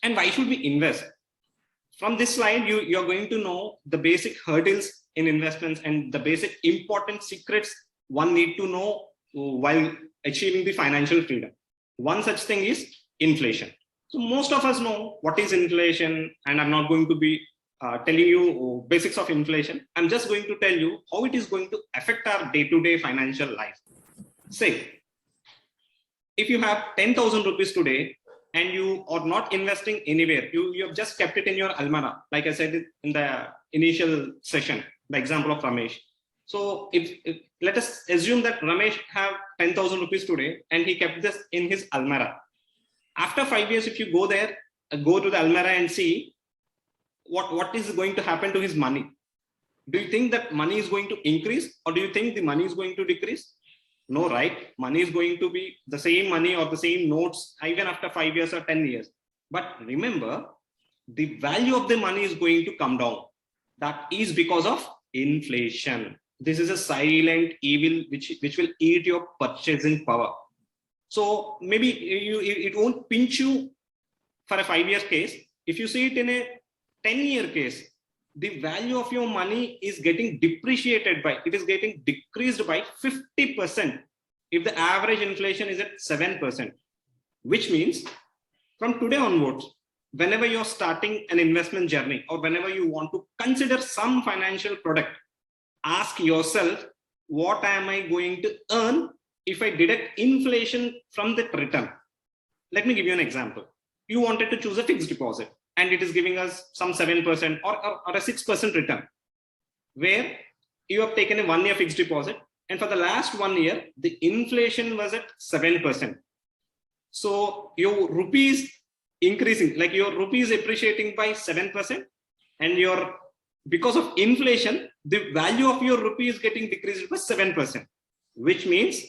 And why should we invest? From this slide, you're going to know the basic hurdles in investments and the basic important secrets one need to know while achieving the financial freedom. One such thing is inflation. So most of us know what is inflation, and I'm not going to be telling you basics of inflation. I'm just going to tell you how it is going to affect our day-to-day financial life. Say, if you have 10,000 rupees today and you are not investing anywhere, you have just kept it in your almana, like I said in the initial session, the example of Ramesh. So if let us assume that Ramesh have 10,000 rupees today and he kept this in his almara. After 5 years, if you go there, go to the almara and see what is going to happen to his money. Do you think that money is going to increase, or do you think the money is going to decrease? No, right? Money is going to be the same money or the same notes even after 5 years or 10 years. But remember, the value of the money is going to come down. That is because of inflation. This is a silent evil which will eat your purchasing power. So maybe it won't pinch you for a 5-year case. If you see it in a 10-year case, the value of your money is getting depreciated by, it is getting decreased by 50% if the average inflation is at 7%, which means from today onwards, whenever you're starting an investment journey or whenever you want to consider some financial product, ask yourself, what am I going to earn if I deduct inflation from the return? Let me give you an example. You wanted to choose a fixed deposit and it is giving us some 7% or a 6% return, where you have taken a 1-year fixed deposit, and for the last 1 year, the inflation was at 7%. So your rupees increasing, like your rupees appreciating by 7%, and because of inflation, the value of your rupee is getting decreased by 7%, which means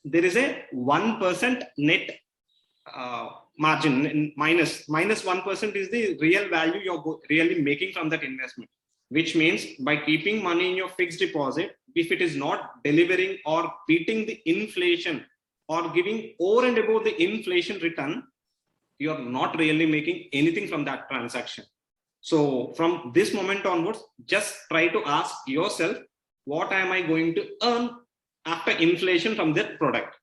there is a 1% net margin, minus 1% is the real value you're really making from that investment, which means by keeping money in your fixed deposit, if it is not delivering or beating the inflation or giving over and above the inflation return, you're not really making anything from that transaction. So from this moment onwards, just try to ask yourself, what am I going to earn after inflation from that product?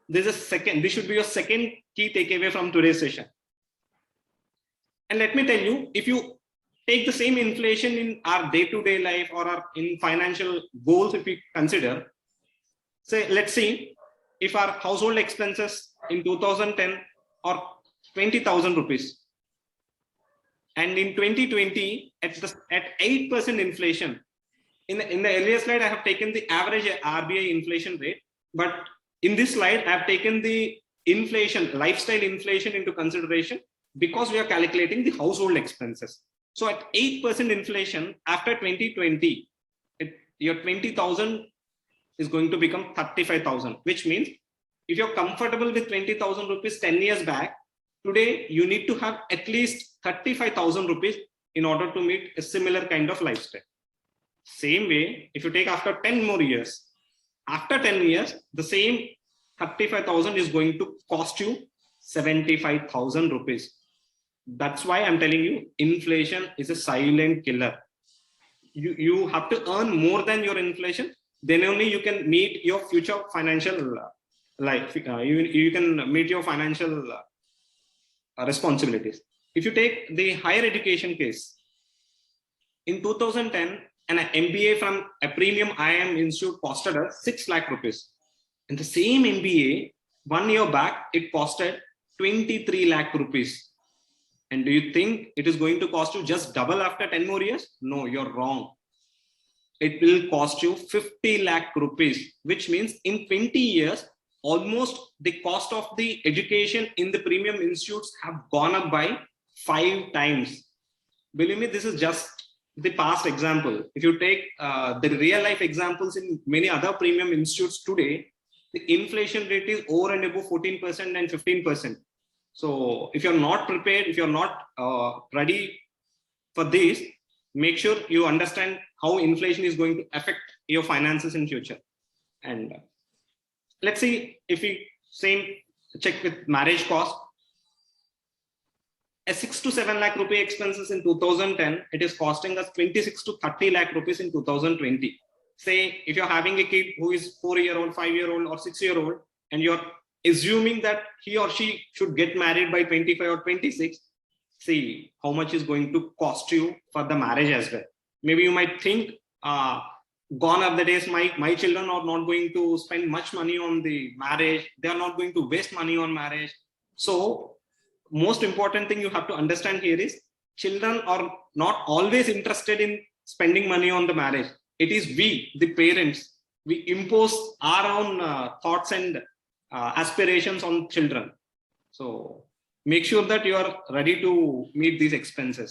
This should be your second key takeaway from today's session. And let me tell you, if you take the same inflation in our day-to-day life or in financial goals, if we consider, say, let's see if our household expenses in 2010 are 20,000 rupees. And in 2020, at 8% inflation, in the earlier slide, I have taken the average RBI inflation rate, but in this slide, I have taken the inflation, lifestyle inflation into consideration because we are calculating the household expenses. So at 8% inflation after 2020, your 20,000 is going to become 35,000, which means if you're comfortable with 20,000 rupees 10 years back, today you need to have at least 35,000 rupees in order to meet a similar kind of lifestyle. Same way, if you take after 10 more years, after 10 years, the same 35,000 is going to cost you 75,000 rupees. That's why I'm telling you, inflation is a silent killer. You have to earn more than your inflation, then only you can meet your future financial life. You can meet your financial responsibilities. If you take the higher education case, in 2010, an MBA from a premium IIM institute costed us 6 lakh rupees. And the same MBA, 1 year back, it costed 23 lakh rupees. And do you think it is going to cost you just double after 10 more years? No, you're wrong. It will cost you 50 lakh rupees, which means in 20 years, almost the cost of the education in the premium institutes have gone up by 5 times. Believe me, this is just the past example. If you take the real life examples in many other premium institutes today, the inflation rate is over and above 14% and 15%. So if you're not prepared, if you're not ready for this, make sure you understand how inflation is going to affect your finances in future. And let's see if we check with marriage cost. a 6 to 7 lakh rupee expenses in 2010, it is costing us 26 to 30 lakh rupees in 2020. Say if you're having a kid who is 4-year-old, 5-year-old or 6-year-old, and you're assuming that he or she should get married by 25 or 26, see how much is going to cost you for the marriage as well. Maybe you might think, gone are the days, my children are not going to spend much money on the marriage. They are not going to waste money on marriage. So most important thing you have to understand here is children are not always interested in spending money on the marriage. It is we, the parents, we impose our own thoughts and aspirations on children. So make sure that you are ready to meet these expenses.